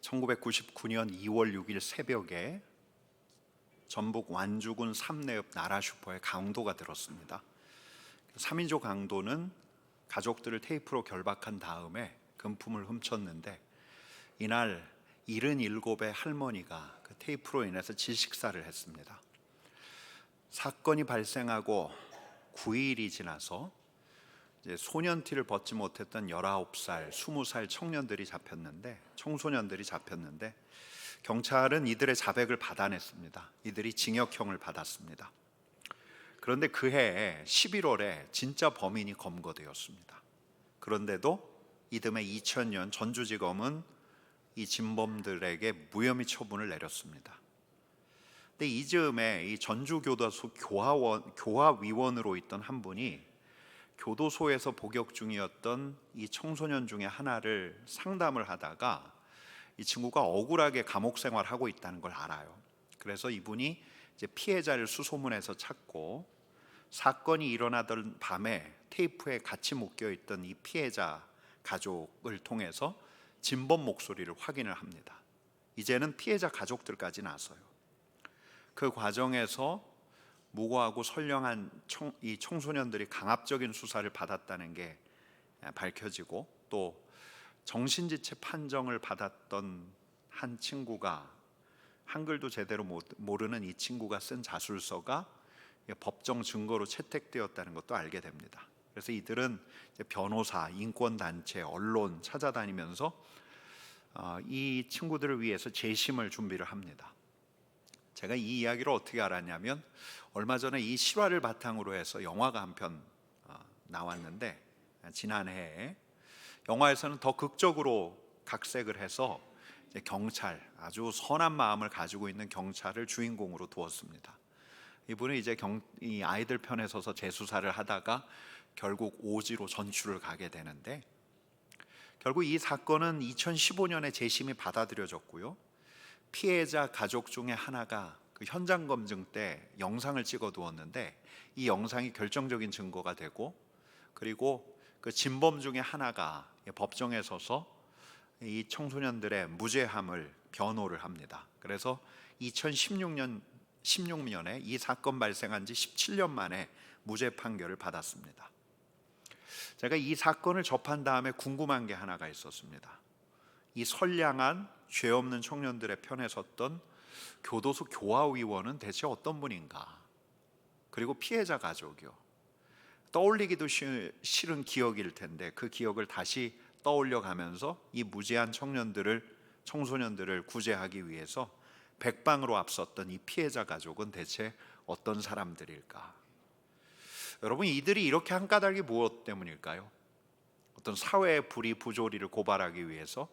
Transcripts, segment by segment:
1999년 2월 6일 새벽에 전북 완주군 삼내읍 나라슈퍼에 강도가 들었습니다. 3인조 강도는 가족들을 테이프로 결박한 다음에 금품을 훔쳤는데, 이날 77의 할머니가 그 테이프로 인해서 질식사를 했습니다. 사건이 발생하고 9일이 지나서 이제 소년티를 벗지 못했던 19살, 20살 청소년들이 잡혔는데 경찰은 이들의 자백을 받아냈습니다. 이들이 징역형을 받았습니다. 그런데 그해 11월에 진짜 범인이 검거되었습니다. 그런데도 이듬해 2000년 전주지검은 이 진범들에게 무혐의 처분을 내렸습니다. 근데 이즈음에 이 전주교도소 교화위원으로 있던 한 분이 교도소에서 복역 중이었던 이 청소년 중에 하나를 상담을 하다가 이 친구가 억울하게 감옥 생활하고 있다는 걸 알아요. 그래서 이분이 이제 피해자를 수소문해서 찾고, 사건이 일어나던 밤에 테이프에 같이 묶여 있던 이 피해자 가족을 통해서 진범 목소리를 확인을 합니다. 이제는 피해자 가족들까지 나서요. 그 과정에서 무고하고 선량한 이 청소년들이 강압적인 수사를 받았다는 게 밝혀지고, 또 정신지체 판정을 받았던 한 친구가, 한글도 제대로 모르는 이 친구가 쓴 자술서가 법정 증거로 채택되었다는 것도 알게 됩니다. 그래서 이들은 변호사, 인권단체, 언론 찾아다니면서 이 친구들을 위해서 재심을 준비를 합니다. 제가 이 이야기를 어떻게 알았냐면, 얼마 전에 이 실화를 바탕으로 해서 영화가 한 편 나왔는데, 지난해에 영화에서는 더 극적으로 각색을 해서 경찰, 아주 선한 마음을 가지고 있는 경찰을 주인공으로 두었습니다. 이분은 이제 이 아이들 편에 서서 재수사를 하다가 결국 오지로 전출을 가게 되는데, 결국 이 사건은 2015년에 재심이 받아들여졌고요. 피해자 가족 중에 하나가 그 현장 검증 때 영상을 찍어 두었는데, 이 영상이 결정적인 증거가 되고, 그리고 그 진범 중에 하나가 법정에 서서 이 청소년들의 무죄함을 변호를 합니다. 그래서 2016년에 이 사건 발생한 지 17년 만에 무죄 판결을 받았습니다. 제가 이 사건을 접한 다음에 궁금한 게 하나가 있었습니다. 이 선량한 죄 없는 청년들의 편에 섰던 교도소 교화위원은 대체 어떤 분인가? 그리고 피해자 가족이요, 떠올리기도 싫은 기억일 텐데 그 기억을 다시 떠올려 가면서 이 무죄한 청소년들을 구제하기 위해서 백방으로 앞섰던 이 피해자 가족은 대체 어떤 사람들일까? 여러분, 이들이 이렇게 한 까닭이 무엇 때문일까요? 어떤 사회의 불의 부조리를 고발하기 위해서?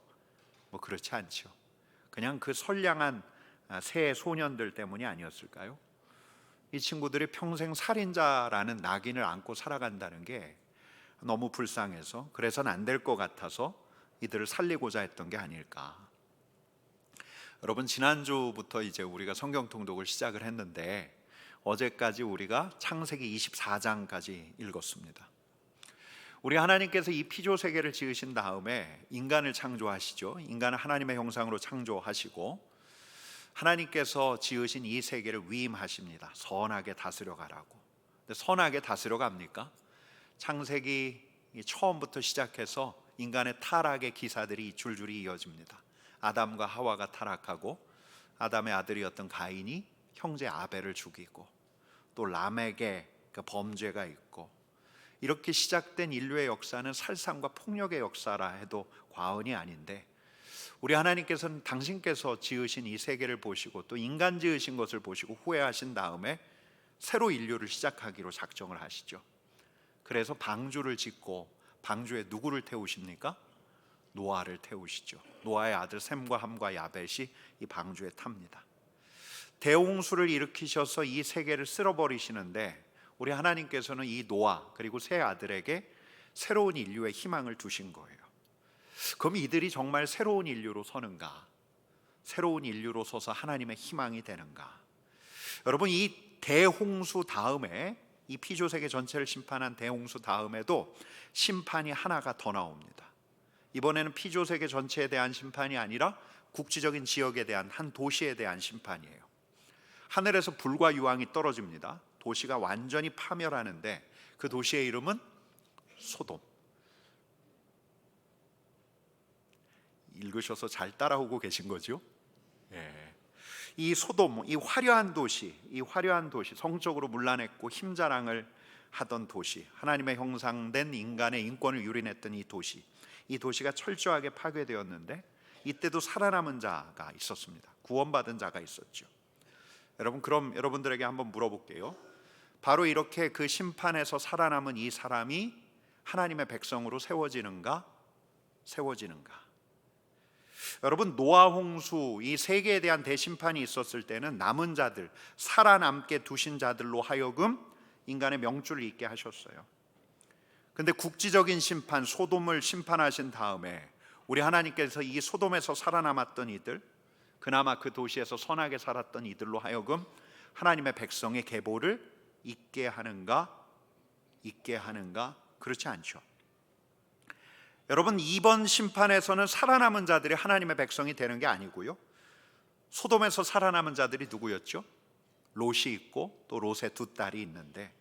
그렇지 않죠. 그냥 그 선량한 새 소년들 때문이 아니었을까요? 이 친구들이 평생 살인자라는 낙인을 안고 살아간다는 게 너무 불쌍해서, 그래서는 안 될 것 같아서 이들을 살리고자 했던 게 아닐까. 여러분, 지난주부터 이제 우리가 성경 통독을 시작을 했는데, 어제까지 우리가 창세기 24장까지 읽었습니다. 우리 하나님께서 이 피조 세계를 지으신 다음에 인간을 창조하시죠. 인간을 하나님의 형상으로 창조하시고, 하나님께서 지으신 이 세계를 위임하십니다. 선하게 다스려 가라고. 근데 선하게 다스려 갑니까? 창세기 처음부터 시작해서 인간의 타락의 기사들이 줄줄이 이어집니다. 아담과 하와가 타락하고, 아담의 아들이었던 가인이 형제 아벨을 죽이고, 또 람에게 그 범죄가 있고, 이렇게 시작된 인류의 역사는 살상과 폭력의 역사라 해도 과언이 아닌데, 우리 하나님께서는 당신께서 지으신 이 세계를 보시고 또 인간 지으신 것을 보시고 후회하신 다음에 새로 인류를 시작하기로 작정을 하시죠. 그래서 방주를 짓고, 방주에 누구를 태우십니까? 노아를 태우시죠. 노아의 아들 셈과 함과 야벳이 이 방주에 탑니다. 대홍수를 일으키셔서 이 세계를 쓸어버리시는데, 우리 하나님께서는 이 노아 그리고 세 아들에게 새로운 인류의 희망을 두신 거예요. 그럼 이들이 정말 새로운 인류로 서는가? 새로운 인류로 서서 하나님의 희망이 되는가? 여러분, 이 대홍수 다음에, 이 피조세계 전체를 심판한 대홍수 다음에도 심판이 하나가 더 나옵니다. 이번에는 피조 세계 전체에 대한 심판이 아니라 국지적인 지역에 대한 한 도시에 대한 심판이에요. 하늘에서 불과 유황이 떨어집니다. 도시가 완전히 파멸하는데 그 도시의 이름은 소돔. 읽으셔서 잘 따라오고 계신 거죠? 예. 이 소돔, 이 화려한 도시, 성적으로 문란했고 힘자랑을 하던 도시, 하나님의 형상된 인간의 인권을 유린했던 이 도시가 철저하게 파괴되었는데 이때도 살아남은 자가 있었습니다. 구원받은 자가 있었죠. 여러분, 그럼 여러분들에게 한번 물어볼게요. 바로 이렇게 그 심판에서 살아남은 이 사람이 하나님의 백성으로 세워지는가? 여러분, 노아 홍수 이 세계에 대한 대심판이 있었을 때는 남은 자들, 살아남게 두신 자들로 하여금 인간의 명줄을 잇게 하셨어요. 근데 국지적인 심판, 소돔을 심판하신 다음에 우리 하나님께서 이 소돔에서 살아남았던 이들, 그나마 그 도시에서 선하게 살았던 이들로 하여금 하나님의 백성의 계보를 잇게 하는가? 그렇지 않죠. 여러분, 이번 심판에서는 살아남은 자들이 하나님의 백성이 되는 게 아니고요, 소돔에서 살아남은 자들이 누구였죠? 롯이 있고 또 롯의 두 딸이 있는데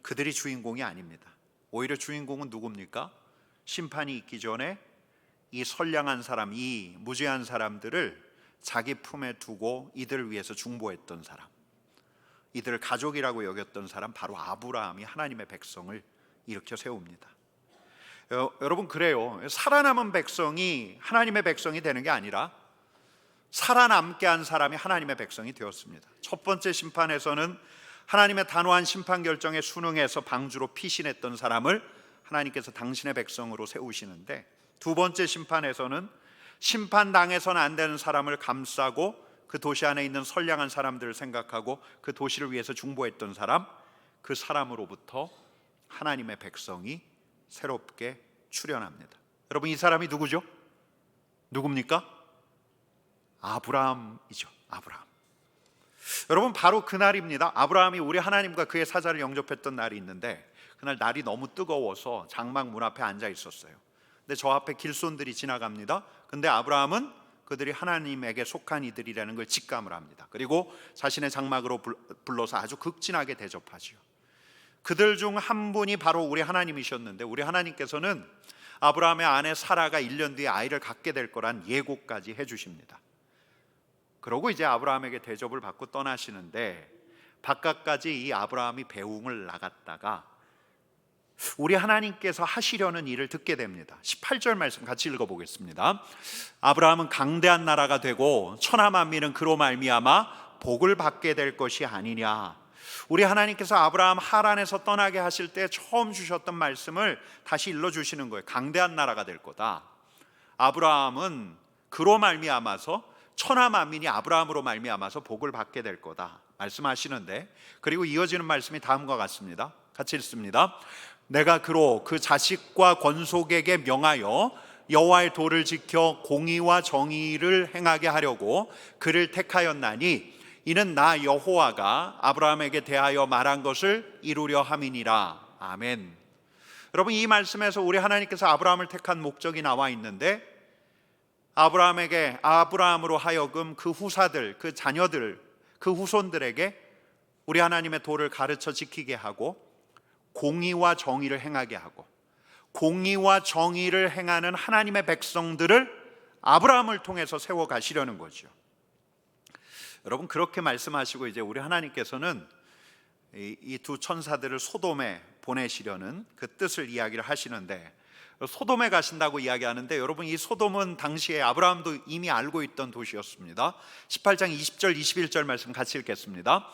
그들이 주인공이 아닙니다. 오히려 주인공은 누굽니까? 심판이 있기 전에 이 선량한 사람, 이 무죄한 사람들을 자기 품에 두고 이들을 위해서 중보했던 사람, 이들을 가족이라고 여겼던 사람, 바로 아브라함이 하나님의 백성을 일으켜 세웁니다. 여러분, 그래요. 살아남은 백성이 하나님의 백성이 되는 게 아니라 살아남게 한 사람이 하나님의 백성이 되었습니다. 첫 번째 심판에서는 하나님의 단호한 심판 결정에 순응해서 방주로 피신했던 사람을 하나님께서 당신의 백성으로 세우시는데, 두 번째 심판에서는 심판당해서는 안 되는 사람을 감싸고 그 도시 안에 있는 선량한 사람들을 생각하고 그 도시를 위해서 중보했던 사람, 그 사람으로부터 하나님의 백성이 새롭게 출현합니다. 여러분, 이 사람이 누구죠? 누굽니까? 아브라함이죠. 아브라함. 여러분, 바로 그날입니다. 아브라함이 우리 하나님과 그의 사자를 영접했던 날이 있는데, 그날 날이 너무 뜨거워서 장막 문 앞에 앉아 있었어요. 근데 저 앞에 길손들이 지나갑니다. 근데 아브라함은 그들이 하나님에게 속한 이들이라는 걸 직감을 합니다. 그리고 자신의 장막으로 불러서 아주 극진하게 대접하지요. 그들 중 한 분이 바로 우리 하나님이셨는데, 우리 하나님께서는 아브라함의 아내 사라가 1년 뒤에 아이를 갖게 될 거란 예고까지 해주십니다. 그러고 이제 아브라함에게 대접을 받고 떠나시는데, 바깥까지 이 아브라함이 배웅을 나갔다가 우리 하나님께서 하시려는 일을 듣게 됩니다. 18절 말씀 같이 읽어보겠습니다. 아브라함은 강대한 나라가 되고 천하 만민은 그로 말미암아 복을 받게 될 것이 아니냐. 우리 하나님께서 아브라함 하란에서 떠나게 하실 때 처음 주셨던 말씀을 다시 일러주시는 거예요. 강대한 나라가 될 거다. 아브라함은 그로 말미암아서 천하 만민이 아브라함으로 말미암아서 복을 받게 될 거다 말씀하시는데, 그리고 이어지는 말씀이 다음과 같습니다. 같이 읽습니다. 내가 그로 그 자식과 권속에게 명하여 여호와의 도를 지켜 공의와 정의를 행하게 하려고 그를 택하였나니 이는 나 여호와가 아브라함에게 대하여 말한 것을 이루려 함이니라. 아멘. 여러분, 이 말씀에서 우리 하나님께서 아브라함을 택한 목적이 나와 있는데, 아브라함으로 하여금 그 후사들, 그 자녀들, 그 후손들에게 우리 하나님의 도를 가르쳐 지키게 하고 공의와 정의를 행하게 하고, 공의와 정의를 행하는 하나님의 백성들을 아브라함을 통해서 세워 가시려는 거죠. 여러분, 그렇게 말씀하시고 이제 우리 하나님께서는 이 두 천사들을 소돔에 보내시려는 그 뜻을 이야기를 하시는데, 소돔에 가신다고 이야기하는데, 여러분, 이 소돔은 당시에 아브라함도 이미 알고 있던 도시였습니다. 18장 20절 21절 말씀 같이 읽겠습니다.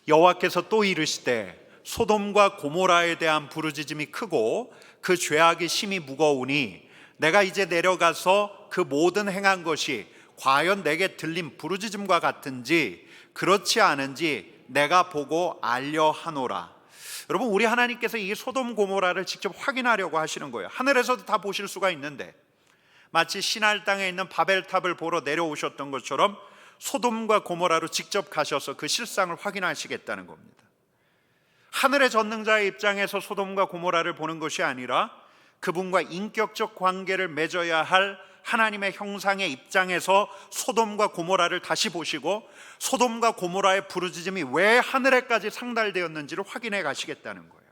여호와께서 또 이르시되 소돔과 고모라에 대한 부르짖음이 크고 그 죄악이 심히 무거우니 내가 이제 내려가서 그 모든 행한 것이 과연 내게 들린 부르짖음과 같은지 그렇지 않은지 내가 보고 알려 하노라. 여러분, 우리 하나님께서 이 소돔 고모라를 직접 확인하려고 하시는 거예요. 하늘에서도 다 보실 수가 있는데, 마치 시날 땅에 있는 바벨탑을 보러 내려오셨던 것처럼 소돔과 고모라로 직접 가셔서 그 실상을 확인하시겠다는 겁니다. 하늘의 전능자의 입장에서 소돔과 고모라를 보는 것이 아니라 그분과 인격적 관계를 맺어야 할 하나님의 형상의 입장에서 소돔과 고모라를 다시 보시고 소돔과 고모라의 부르짖음이 왜 하늘에까지 상달되었는지를 확인해 가시겠다는 거예요.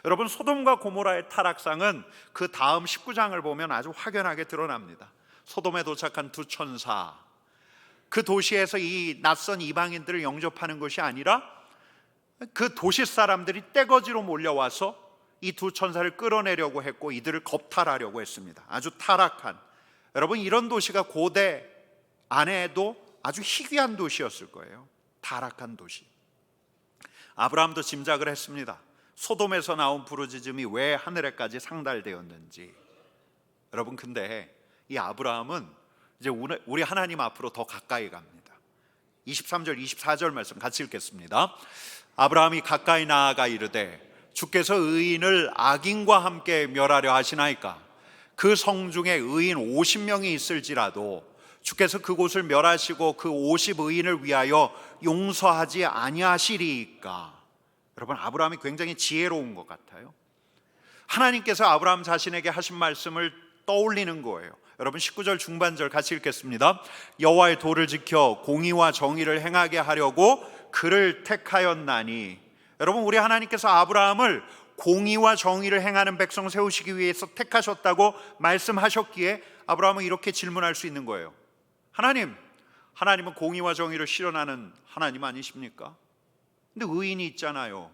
여러분, 소돔과 고모라의 타락상은 그 다음 19장을 보면 아주 확연하게 드러납니다. 소돔에 도착한 두 천사, 그 도시에서 이 낯선 이방인들을 영접하는 것이 아니라 그 도시 사람들이 떼거지로 몰려와서 이 두 천사를 끌어내려고 했고 이들을 겁탈하려고 했습니다. 아주 타락한, 여러분, 이런 도시가 고대 안에도 아주 희귀한 도시였을 거예요. 타락한 도시. 아브라함도 짐작을 했습니다. 소돔에서 나온 부르짖음이 왜 하늘에까지 상달되었는지. 여러분, 근데 이 아브라함은 이제 우리 하나님 앞으로 더 가까이 갑니다. 23절 24절 말씀 같이 읽겠습니다. 아브라함이 가까이 나아가 이르되 주께서 의인을 악인과 함께 멸하려 하시나이까? 그 성 중에 의인 50명이 있을지라도 주께서 그곳을 멸하시고 그 50의인을 위하여 용서하지 아니하시리이까? 여러분, 아브라함이 굉장히 지혜로운 것 같아요. 하나님께서 아브라함 자신에게 하신 말씀을 떠올리는 거예요. 여러분, 19절 중반절 같이 읽겠습니다. 여호와의 도를 지켜 공의와 정의를 행하게 하려고 그를 택하였나니. 여러분, 우리 하나님께서 아브라함을 공의와 정의를 행하는 백성 세우시기 위해서 택하셨다고 말씀하셨기에 아브라함은 이렇게 질문할 수 있는 거예요. 하나님은 공의와 정의를 실현하는 하나님 아니십니까? 근데 의인이 있잖아요.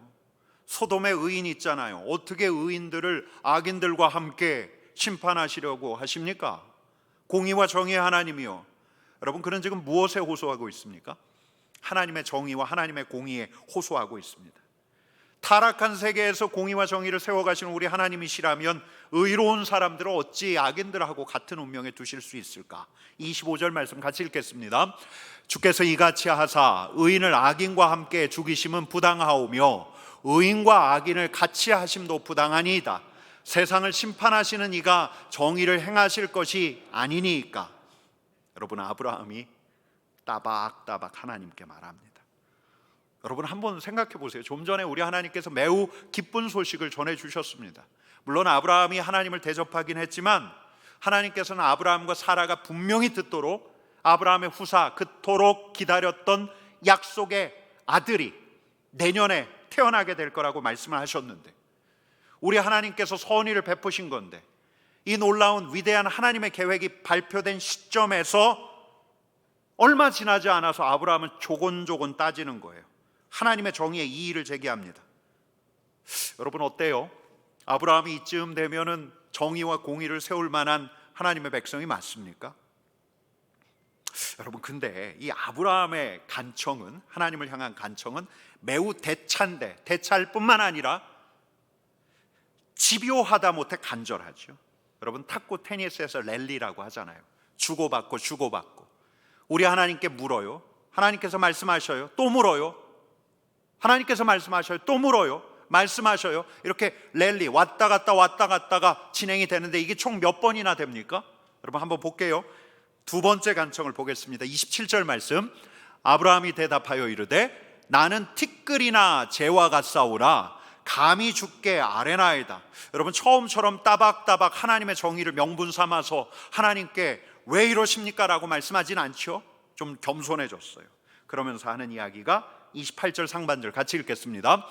소돔에 의인이 있잖아요. 어떻게 의인들을 악인들과 함께 심판하시려고 하십니까? 공의와 정의의 하나님이요. 여러분, 그는 지금 무엇에 호소하고 있습니까? 하나님의 정의와 하나님의 공의에 호소하고 있습니다. 타락한 세계에서 공의와 정의를 세워가시는 우리 하나님이시라면 의로운 사람들을 어찌 악인들하고 같은 운명에 두실 수 있을까? 25절 말씀 같이 읽겠습니다. 주께서 이같이 하사 의인을 악인과 함께 죽이심은 부당하오며 의인과 악인을 같이 하심도 부당하니이다. 세상을 심판하시는 이가 정의를 행하실 것이 아니니까. 여러분, 아브라함이 따박따박 하나님께 말합니다. 여러분, 한번 생각해 보세요. 좀 전에 우리 하나님께서 매우 기쁜 소식을 전해주셨습니다. 물론 아브라함이 하나님을 대접하긴 했지만 하나님께서는 아브라함과 사라가 분명히 듣도록 아브라함의 후사, 그토록 기다렸던 약속의 아들이 내년에 태어나게 될 거라고 말씀을 하셨는데, 우리 하나님께서 선의를 베푸신 건데, 이 놀라운 위대한 하나님의 계획이 발표된 시점에서 얼마 지나지 않아서 아브라함은 조곤조곤 따지는 거예요. 하나님의 정의에 이의를 제기합니다. 여러분, 어때요? 아브라함이 이쯤 되면은 정의와 공의를 세울 만한 하나님의 백성이 맞습니까? 여러분, 근데 이 아브라함의 간청은, 하나님을 향한 간청은 매우 대차인데, 대차일 뿐만 아니라 집요하다 못해 간절하죠. 여러분, 탁구 테니스에서 랠리라고 하잖아요. 주고받고 주고받고. 우리 하나님께 물어요. 하나님께서 말씀하셔요. 또 물어요. 하나님께서 말씀하셔요. 또 물어요. 말씀하셔요. 이렇게 랠리 왔다 갔다가 진행이 되는데 이게 총 몇 번이나 됩니까? 여러분, 한번 볼게요. 두 번째 간청을 보겠습니다. 27절 말씀. 아브라함이 대답하여 이르되 나는 티끌이나 재와 같사오라 감히 주께 아뢰나이다. 여러분, 처음처럼 따박따박 하나님의 정의를 명분 삼아서 하나님께 왜 이러십니까? 라고 말씀하진 않죠. 좀 겸손해졌어요. 그러면서 하는 이야기가 28절 상반절 같이 읽겠습니다.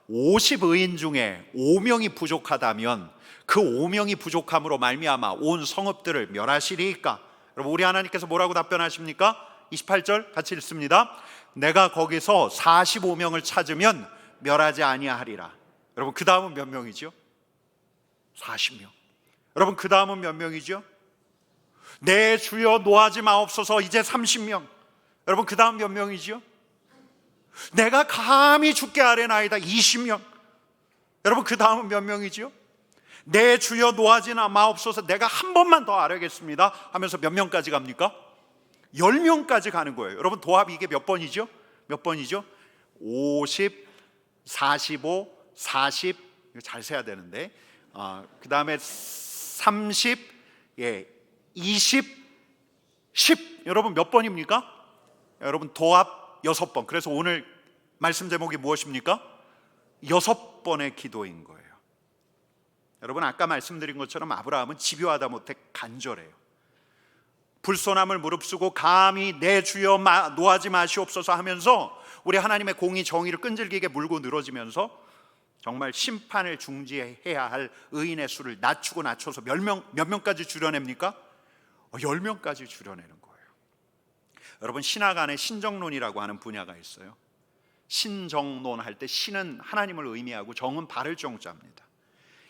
50의인 중에 5명이 부족하다면 그 5명이 부족함으로 말미암아 온 성읍들을 멸하시리이까? 여러분, 우리 하나님께서 뭐라고 답변하십니까? 28절 같이 읽습니다. 내가 거기서 45명을 찾으면 멸하지 아니하리라. 여러분, 그 다음은 몇 명이죠? 40명. 여러분, 그 다음은 몇 명이죠? 내 주여 노하지 마옵소서. 이제 30명. 여러분, 그 다음 몇 명이죠? 내가 감히 주께 아뢰나이다. 20명. 여러분, 그 다음은 몇 명이죠? 내 주여 노하지 마옵소서. 내가 한 번만 더 아뢰겠습니다 하면서 몇 명까지 갑니까? 10명까지 가는 거예요. 여러분, 도합이 이게 몇 번이죠? 몇 번이죠? 50, 45, 40, 이거 잘 세야 되는데, 그 다음에 30, 20, 10. 여러분, 몇 번입니까? 여러분, 도합 6번. 그래서 오늘 말씀 제목이 무엇입니까? 6번의 기도인 거예요. 여러분, 아까 말씀드린 것처럼 아브라함은 집요하다 못해 간절해요. 불손함을 무릅쓰고 감히 내 주여 노하지 마시옵소서 하면서 우리 하나님의 공의 정의를 끈질기게 물고 늘어지면서 정말 심판을 중지해야 할 의인의 수를 낮추고 낮춰서 몇 명까지 줄여냅니까? 10명까지 줄여내는 거예요. 여러분, 신학 안에 신정론이라고 하는 분야가 있어요. 신정론 할 때 신은 하나님을 의미하고 정은 바를 정자입니다.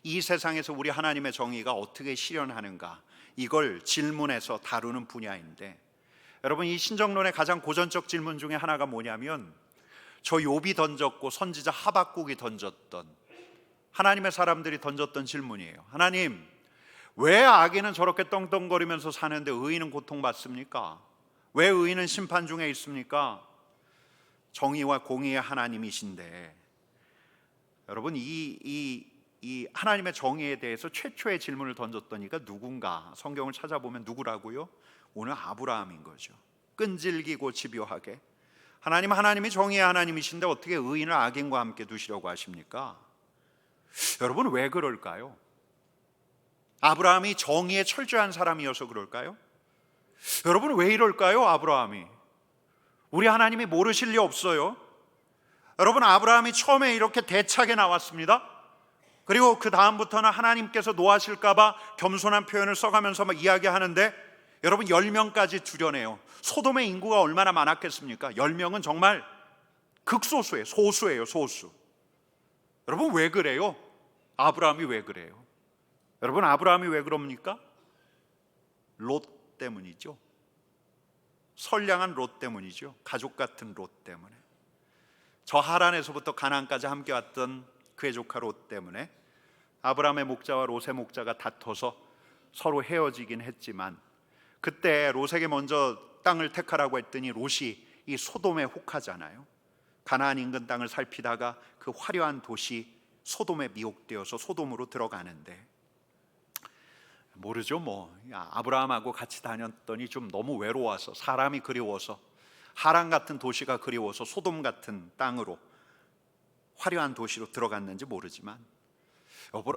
이 세상에서 우리 하나님의 정의가 어떻게 실현하는가, 이걸 질문해서 다루는 분야인데, 여러분, 이 신정론의 가장 고전적 질문 중에 하나가 뭐냐면, 저 욥이 던졌고 선지자 하박국이 던졌던, 하나님의 사람들이 던졌던 질문이에요. 하나님, 왜 악인은 저렇게 떵떵거리면서 사는데 의인은 고통받습니까? 왜 의인은 심판 중에 있습니까? 정의와 공의의 하나님이신데, 여러분, 이 하나님의 정의에 대해서 최초의 질문을 던졌던 이가 누군가? 성경을 찾아보면 누구라고요? 오늘 아브라함인 거죠. 끈질기고 집요하게 하나님이 정의의 하나님이신데 어떻게 의인을 악인과 함께 두시려고 하십니까? 여러분, 왜 그럴까요? 아브라함이 정의에 철저한 사람이어서 그럴까요? 여러분, 왜 이럴까요? 아브라함이, 우리 하나님이 모르실 리 없어요. 여러분, 아브라함이 처음에 이렇게 대차게 나왔습니다. 그리고 그 다음부터는 하나님께서 노하실까봐 겸손한 표현을 써가면서 막 이야기하는데, 여러분, 10명까지 줄여내요. 소돔의 인구가 얼마나 많았겠습니까? 10명은 정말 극소수예요. 소수예요, 소수. 여러분, 왜 그래요? 아브라함이 왜 그래요? 여러분, 아브라함이 왜 그럽니까? 롯 때문이죠. 선량한 롯 때문이죠. 가족 같은 롯 때문에. 저 하란에서부터 가나안까지 함께 왔던 그의 조카 롯 때문에 아브라함의 목자와 롯의 목자가 다퉈서 서로 헤어지긴 했지만, 그때 롯에게 먼저 땅을 택하라고 했더니 롯이 이 소돔에 혹하잖아요. 가나안 인근 땅을 살피다가 그 화려한 도시 소돔에 미혹되어서 소돔으로 들어가는데, 모르죠, 아브라함하고 같이 다녔더니 좀 너무 외로워서, 사람이 그리워서, 하란 같은 도시가 그리워서 소돔 같은 땅으로, 화려한 도시로 들어갔는지 모르지만,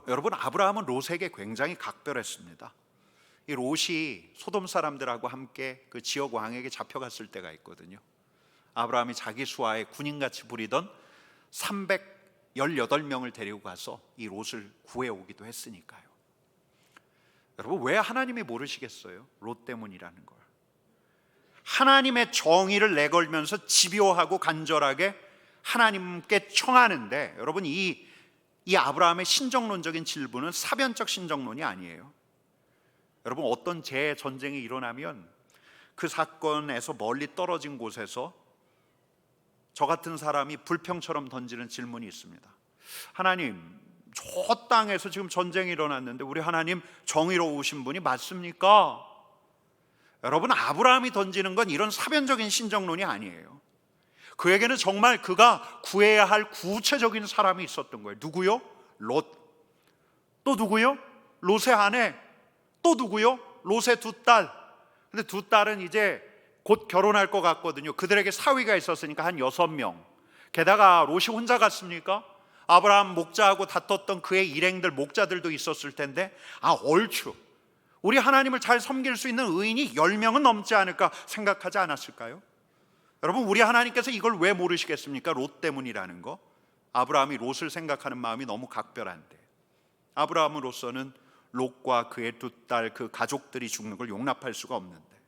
여러분, 아브라함은 롯에게 굉장히 각별했습니다. 이 롯이 소돔 사람들하고 함께 그 지역 왕에게 잡혀갔을 때가 있거든요. 아브라함이 자기 수하에 군인같이 부리던 318명을 데리고 가서 이 롯을 구해오기도 했으니까요. 여러분, 왜 하나님이 모르시겠어요? 롯 때문이라는 걸. 하나님의 정의를 내걸면서 집요하고 간절하게 하나님께 청하는데, 여러분, 이 아브라함의 신정론적인 질문은 사변적 신정론이 아니에요. 여러분, 어떤 전쟁이 일어나면 그 사건에서 멀리 떨어진 곳에서 저 같은 사람이 불평처럼 던지는 질문이 있습니다. 하나님, 저 땅에서 지금 전쟁이 일어났는데 우리 하나님 정의로우신 분이 맞습니까? 여러분, 아브라함이 던지는 건 이런 사변적인 신정론이 아니에요. 그에게는 정말 그가 구해야 할 구체적인 사람이 있었던 거예요. 누구요? 롯. 또 누구요? 롯의 아내. 또 누구요? 롯의 두 딸. 근데 두 딸은 이제 곧 결혼할 것 같거든요. 그들에게 사위가 있었으니까 한 6명. 게다가 롯이 혼자 갔습니까? 아브라함 목자하고 다퉜던 그의 일행들, 목자들도 있었을 텐데, 얼추 우리 하나님을 잘 섬길 수 있는 의인이 10명은 넘지 않을까 생각하지 않았을까요? 여러분, 우리 하나님께서 이걸 왜 모르시겠습니까? 롯 때문이라는 거. 아브라함이 롯을 생각하는 마음이 너무 각별한데, 아브라함으로서는 롯과 그의 두 딸, 그 가족들이 죽는 걸 용납할 수가 없는데,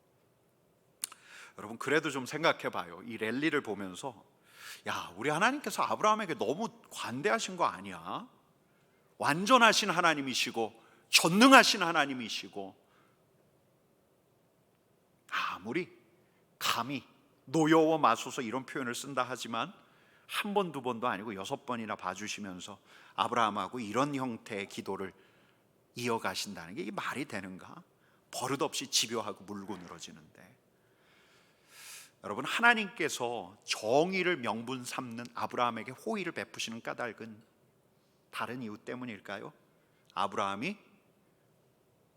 여러분, 그래도 좀 생각해 봐요. 이 랠리를 보면서, 우리 하나님께서 아브라함에게 너무 관대하신 거 아니야? 완전하신 하나님이시고 전능하신 하나님이시고, 아무리 감히 노여워 마소서 이런 표현을 쓴다 하지만 한 번, 두 번도 아니고 6번이나 봐주시면서 아브라함하고 이런 형태의 기도를 이어가신다는 게 이게 말이 되는가? 버릇없이 집요하고 물고 늘어지는데, 여러분, 하나님께서 정의를 명분 삼는 아브라함에게 호의를 베푸시는 까닭은 다른 이유 때문일까요? 아브라함이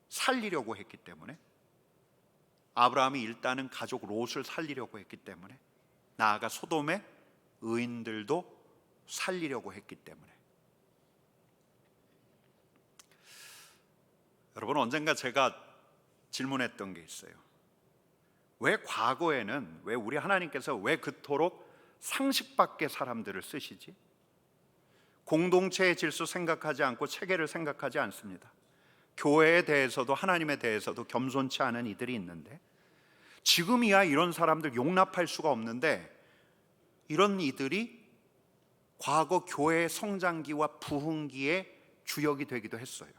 살리려고 했기 때문에, 아브라함이 일단은 가족 롯을 살리려고 했기 때문에, 나아가 소돔의 의인들도 살리려고 했기 때문에. 여러분, 언젠가 제가 질문했던 게 있어요. 왜 과거에는, 왜 우리 하나님께서 왜 그토록 상식 밖의 사람들을 쓰시지? 공동체의 질서 생각하지 않고 체계를 생각하지 않습니다. 교회에 대해서도 하나님에 대해서도 겸손치 않은 이들이 있는데, 지금이야 이런 사람들 용납할 수가 없는데, 이런 이들이 과거 교회의 성장기와 부흥기의 주역이 되기도 했어요.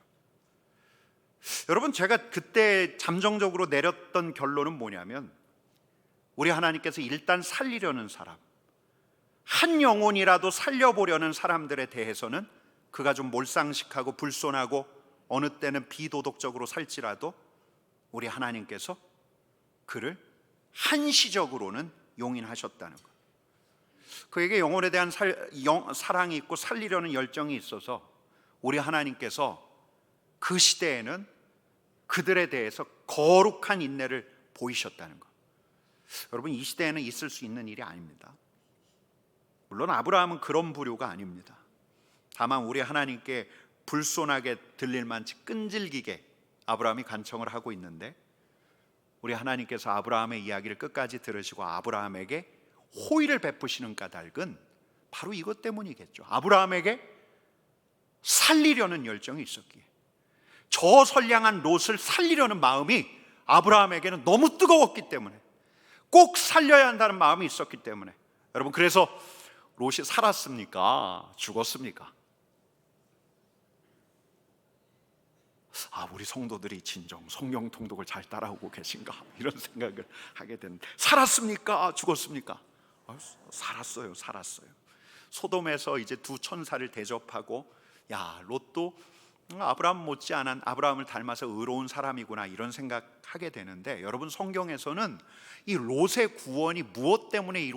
여러분, 제가 그때 잠정적으로 내렸던 결론은 뭐냐면, 우리 하나님께서 일단 살리려는 사람, 한 영혼이라도 살려보려는 사람들에 대해서는 그가 좀 몰상식하고 불손하고 어느 때는 비도덕적으로 살지라도 우리 하나님께서 그를 한시적으로는 용인하셨다는 것. 그에게 영혼에 대한 사랑이 있고 살리려는 열정이 있어서 우리 하나님께서 그 시대에는 그들에 대해서 거룩한 인내를 보이셨다는 것. 여러분, 이 시대에는 있을 수 있는 일이 아닙니다. 물론 아브라함은 그런 부류가 아닙니다. 다만 우리 하나님께 불손하게 들릴 만치 끈질기게 아브라함이 간청을 하고 있는데, 우리 하나님께서 아브라함의 이야기를 끝까지 들으시고 아브라함에게 호의를 베푸시는 까닭은 바로 이것 때문이겠죠. 아브라함에게 살리려는 열정이 있었기에, 저 선량한 롯을 살리려는 마음이 아브라함에게는 너무 뜨거웠기 때문에, 꼭 살려야 한다는 마음이 있었기 때문에. 여러분, 그래서 롯이 살았습니까? 죽었습니까? 우리 성도들이 진정 성경 통독을 잘 따라오고 계신가, 이런 생각을 하게 되는데, 살았습니까? 죽었습니까? 살았어요. 소돔에서 이제 두 천사를 대접하고, 야, 롯도 아브라함 못지않은, 아브라함을 닮아서 의로운 사람이구나, 이런 생각하게 되는데, 여러분, 성경에서는 이 롯의 구원이 무엇 때문에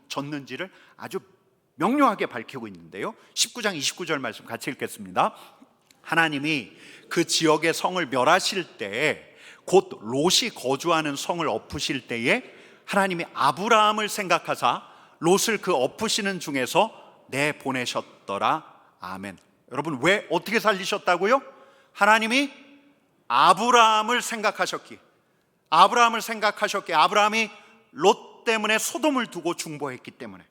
졌는지를 아주 명료하게 밝히고 있는데요, 19장 29절 말씀 같이 읽겠습니다. 하나님이 그 지역의 성을 멸하실 때에, 곧 롯이 거주하는 성을 엎으실 때에 하나님이 아브라함을 생각하사 롯을 그 엎으시는 중에서 내보내셨더라. 아멘. 여러분, 왜 어떻게 살리셨다고요? 하나님이 아브라함을 생각하셨기에, 아브라함이 롯 때문에 소돔을 두고 중보했기 때문에.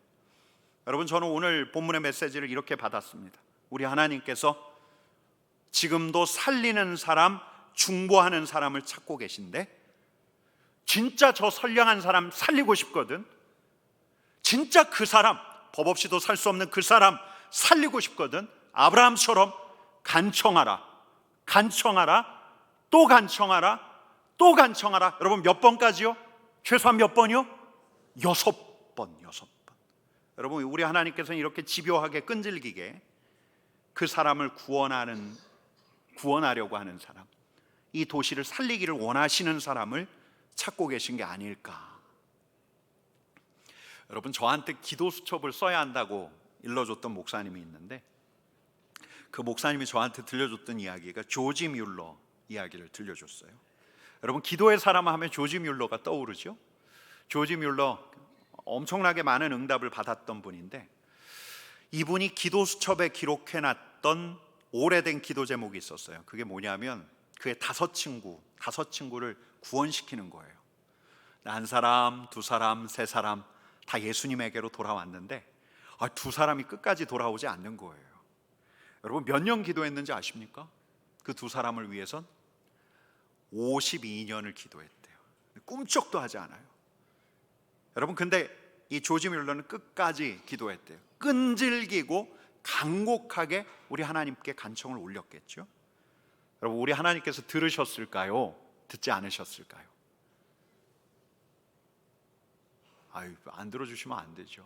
여러분, 저는 오늘 본문의 메시지를 이렇게 받았습니다. 우리 하나님께서 지금도 살리는 사람, 중보하는 사람을 찾고 계신데, 진짜 저 선량한 사람 살리고 싶거든, 진짜 그 사람, 법 없이도 살 수 없는 그 사람 살리고 싶거든, 아브라함처럼 간청하라, 또 간청하라. 여러분, 몇 번까지요? 최소한 몇 번이요? 6번. 여러분, 우리 하나님께서는 이렇게 집요하게 끈질기게 그 사람을 구원하려고 하는 사람, 이 도시를 살리기를 원하시는 사람을 찾고 계신 게 아닐까. 여러분, 저한테 기도 수첩을 써야 한다고 일러줬던 목사님이 있는데, 그 목사님이 저한테 들려줬던 이야기가 조지 뮬러 이야기를 들려줬어요. 여러분, 기도의 사람 하면 조지 뮬러가 떠오르죠. 조지 뮬러 엄청나게 많은 응답을 받았던 분인데, 이분이 기도 수첩에 기록해놨던 오래된 기도 제목이 있었어요. 그게 뭐냐면, 그의 5친구를 구원시키는 거예요. 한 사람, 두 사람, 세 사람 다 예수님에게로 돌아왔는데, 두 사람이 끝까지 돌아오지 않는 거예요. 여러분, 몇 년 기도했는지 아십니까? 그 두 사람을 위해선 52년을 기도했대요. 꿈쩍도 하지 않아요. 여러분, 근데 이 조지 뮬러는 끝까지 기도했대요. 끈질기고 간곡하게 우리 하나님께 간청을 올렸겠죠. 여러분, 우리 하나님께서 들으셨을까요? 듣지 않으셨을까요? 안 들어주시면 안 되죠.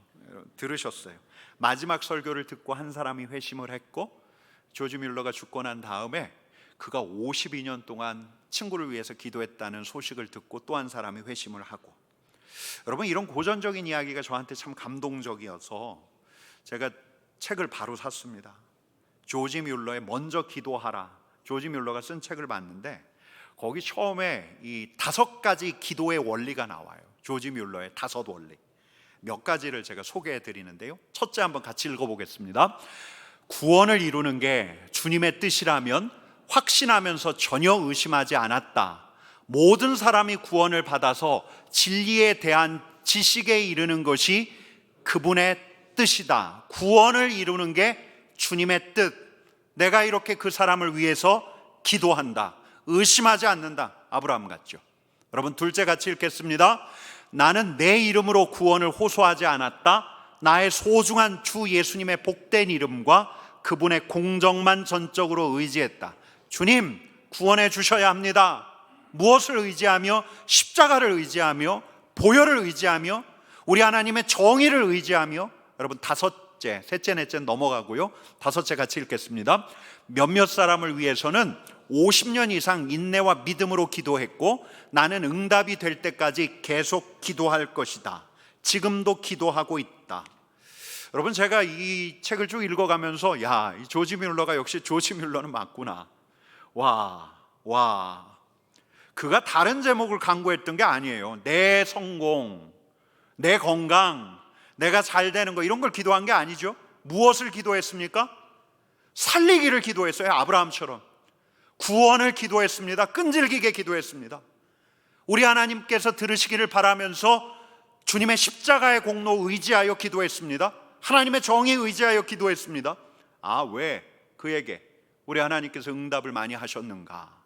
들으셨어요. 마지막 설교를 듣고 한 사람이 회심을 했고, 조지 뮬러가 죽고 난 다음에 그가 52년 동안 친구를 위해서 기도했다는 소식을 듣고 또 한 사람이 회심을 하고. 여러분, 이런 고전적인 이야기가 저한테 참 감동적이어서 제가 책을 바로 샀습니다. 조지 뮬러의 먼저 기도하라, 조지 뮬러가 쓴 책을 봤는데, 거기 처음에 이 5가지 기도의 원리가 나와요. 조지 뮬러의 5 원리. 몇 가지를 제가 소개해 드리는데요, 첫째 한번 같이 읽어보겠습니다. 구원을 이루는 게 주님의 뜻이라면 확신하면서 전혀 의심하지 않았다. 모든 사람이 구원을 받아서 진리에 대한 지식에 이르는 것이 그분의 뜻이다. 구원을 이루는 게 주님의 뜻. 내가 이렇게 그 사람을 위해서 기도한다. 의심하지 않는다. 아브라함 같죠. 여러분, 둘째 같이 읽겠습니다. 나는 내 이름으로 구원을 호소하지 않았다. 나의 소중한 주 예수님의 복된 이름과 그분의 공정만 전적으로 의지했다. 주님, 구원해 주셔야 합니다. 무엇을 의지하며? 십자가를 의지하며, 보혈을 의지하며, 우리 하나님의 정의를 의지하며. 여러분, 다섯째, 셋째, 넷째 넘어가고요. 다섯째 같이 읽겠습니다. 몇몇 사람을 위해서는 50년 이상 인내와 믿음으로 기도했고 나는 응답이 될 때까지 계속 기도할 것이다. 지금도 기도하고 있다. 여러분, 제가 이 책을 쭉 읽어가면서 이 조지 뮬러가 역시 조지 뮬러는 맞구나. 그가 다른 제목을 강구했던 게 아니에요. 내 성공, 내 건강, 내가 잘 되는 거, 이런 걸 기도한 게 아니죠. 무엇을 기도했습니까? 살리기를 기도했어요. 아브라함처럼 구원을 기도했습니다. 끈질기게 기도했습니다. 우리 하나님께서 들으시기를 바라면서 주님의 십자가의 공로 의지하여 기도했습니다. 하나님의 정의 의지하여 기도했습니다. 왜 그에게 우리 하나님께서 응답을 많이 하셨는가?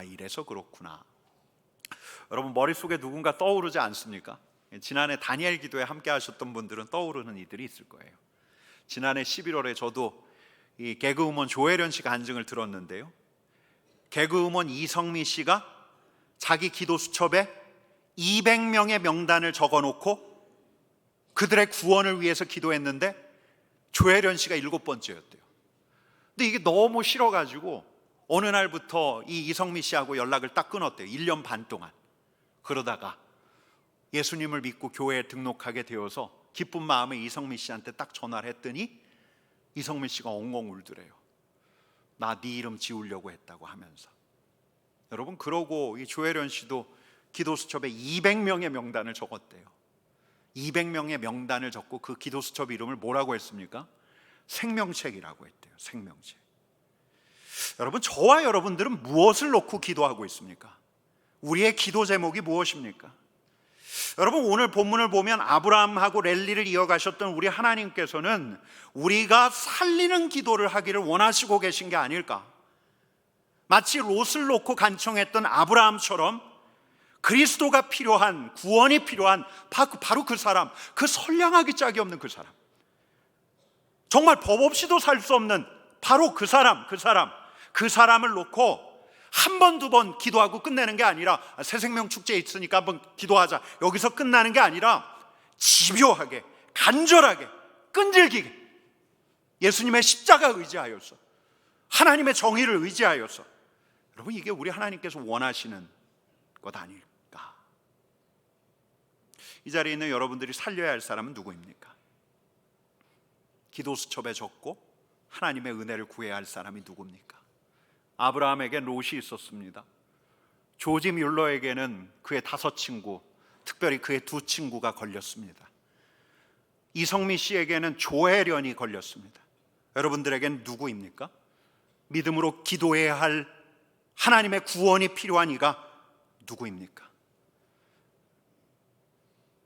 이래서 그렇구나. 여러분, 머릿속에 누군가 떠오르지 않습니까? 지난해 다니엘 기도에 함께 하셨던 분들은 떠오르는 이들이 있을 거예요. 지난해 11월에 저도 이 개그우먼 조혜련 씨 간증을 들었는데요, 개그우먼 이성미 씨가 자기 기도 수첩에 200명의 명단을 적어놓고 그들의 구원을 위해서 기도했는데 조혜련 씨가 7번째였대요. 근데 이게 너무 싫어가지고 어느 날부터 이 이성미 씨하고 연락을 딱 끊었대요. 1년 반 동안. 그러다가 예수님을 믿고 교회에 등록하게 되어서 기쁜 마음에 이성미 씨한테 딱 전화를 했더니 이성미 씨가 엉엉 울더래요. 나 네 이름 지우려고 했다고 하면서. 여러분, 그러고 이 조혜련 씨도 기도 수첩에 200명의 명단을 적었대요. 200명의 명단을 적고 그 기도 수첩 이름을 뭐라고 했습니까? 생명책이라고 했대요. 생명책. 여러분, 저와 여러분들은 무엇을 놓고 기도하고 있습니까? 우리의 기도 제목이 무엇입니까? 여러분, 오늘 본문을 보면 아브라함하고 랠리를 이어가셨던 우리 하나님께서는 우리가 살리는 기도를 하기를 원하시고 계신 게 아닐까? 마치 롯을 놓고 간청했던 아브라함처럼 그리스도가 필요한, 구원이 필요한 바로 그 사람, 그 선량하기 짝이 없는 그 사람, 정말 법 없이도 살 수 없는 바로 그 사람을 놓고 한 번, 두 번 기도하고 끝내는 게 아니라 새 생명 축제에 있으니까 한번 기도하자, 여기서 끝나는 게 아니라 집요하게, 간절하게, 끈질기게 예수님의 십자가 의지하여서, 하나님의 정의를 의지하여서. 여러분, 이게 우리 하나님께서 원하시는 것 아닐까? 이 자리에 있는 여러분들이 살려야 할 사람은 누구입니까? 기도 수첩에 적고 하나님의 은혜를 구해야 할 사람이 누굽니까? 아브라함에게 롯이 있었습니다. 조지 뮬러에게는 그의 5친구, 특별히 그의 2친구가 걸렸습니다. 이성미 씨에게는 조혜련이 걸렸습니다. 여러분들에겐 누구입니까? 믿음으로 기도해야 할, 하나님의 구원이 필요한 이가 누구입니까?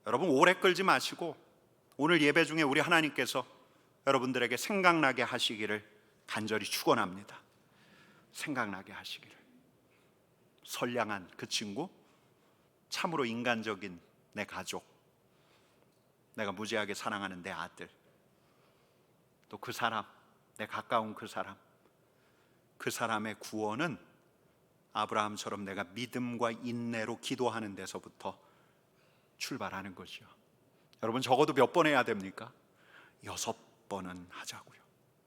여러분, 오래 끌지 마시고 오늘 예배 중에 우리 하나님께서 여러분들에게 생각나게 하시기를 간절히 축원합니다. 생각나게 하시기를. 선량한 그 친구, 참으로 인간적인 내 가족, 내가 무지하게 사랑하는 내 아들, 또 그 사람, 내 가까운 그 사람의 구원은 아브라함처럼 내가 믿음과 인내로 기도하는 데서부터 출발하는 거죠. 여러분, 적어도 몇 번 해야 됩니까? 6번은 하자고요.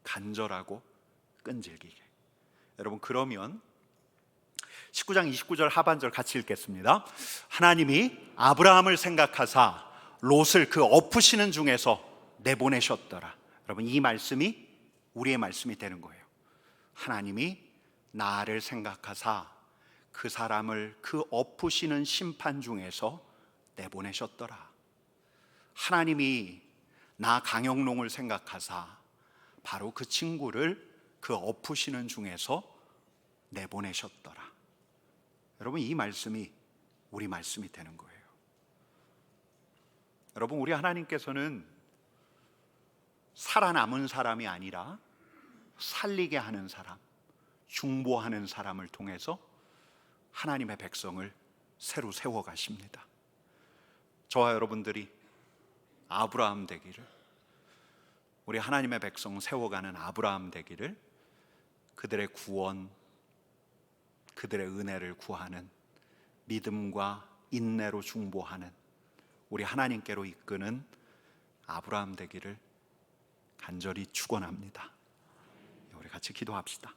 간절하고 끈질기게. 여러분, 그러면 19장 29절 하반절 같이 읽겠습니다. 하나님이 아브라함을 생각하사 롯을 그 엎으시는 중에서 내보내셨더라. 여러분, 이 말씀이 우리의 말씀이 되는 거예요. 하나님이 나를 생각하사 그 사람을 그 엎으시는 심판 중에서 내보내셨더라. 하나님이 나 강영롱을 생각하사 바로 그 친구를 그 엎으시는 중에서 내보내셨더라. 여러분, 이 말씀이 우리 말씀이 되는 거예요. 여러분, 우리 하나님께서는 살아남은 사람이 아니라 살리게 하는 사람, 중보하는 사람을 통해서 하나님의 백성을 새로 세워 가십니다. 저와 여러분들이 아브라함 되기를, 우리 하나님의 백성 세워가는 아브라함 되기를, 그들의 구원, 그들의 은혜를 구하는 믿음과 인내로 중보하는 우리 하나님께로 이끄는 아브라함 되기를 간절히 축원합니다. 우리 같이 기도합시다.